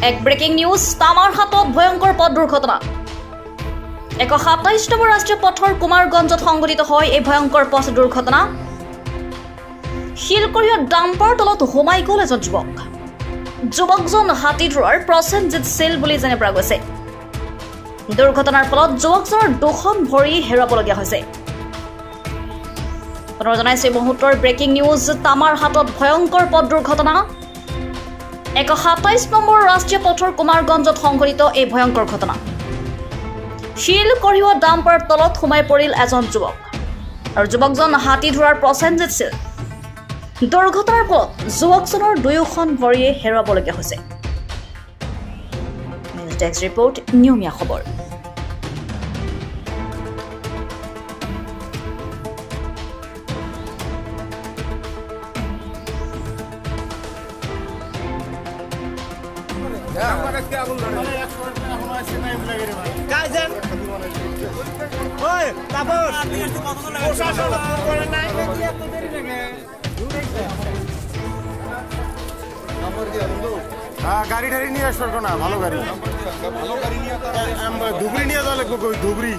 এক breaking news তামাৰ হাতত ভয়ংকৰ পথ দুৰ্ঘটনা 127 নম্বৰ ৰাষ্ট্ৰীয় পথৰ কুমাৰগঞ্জত সংঘটিত হয় এই ভয়ংকৰ পথ দুৰ্ঘটনা শিলকৰীয়া ডাম্পাৰ তলত সোমাই গ'ল এজন যুৱকজন হাতীধৰাৰ প্ৰসেনজিৎ সিল বুলি জানিব পৰা গৈছে দুৰ্ঘটনাৰ ফলত যুৱকজনৰ দুখন ভৰি হেৰুৱাবলগীয়া হৈছে পুনৰ জনাইছে মুহূৰ্তৰ ব্ৰেকিং নিউজ তামাৰ হাতত ভয়ংকৰ পথ দুৰ্ঘটনা 127 নম্বৰ ৰাষ্ট্ৰীয় পথৰ কুমাৰগঞ্জত সংঘটিত এই ভয়ংকৰ ঘটনা শিলকৰীয়া ডাম্পাৰ তলত সোমাই পৰিল এজন যুৱক আৰু যুৱকজন হাতীধৰাৰ প্ৰসেনজিৎ সিল দুৰ্ঘটনাৰ ফলত যুৱকজনৰ দুয়োখন ভৰিয়ে হেৰুৱাবলগীয়া হৈছে নিউজ ডেস্ক ৰিপৰ্ট নিয়মীয়া খবৰ গাড়ি ঠাড়ি নিয়ে আসবো না ভালো গাড়ি ধুবড়ি নিয়ে যাওয়া লাগবো ধুবড়ি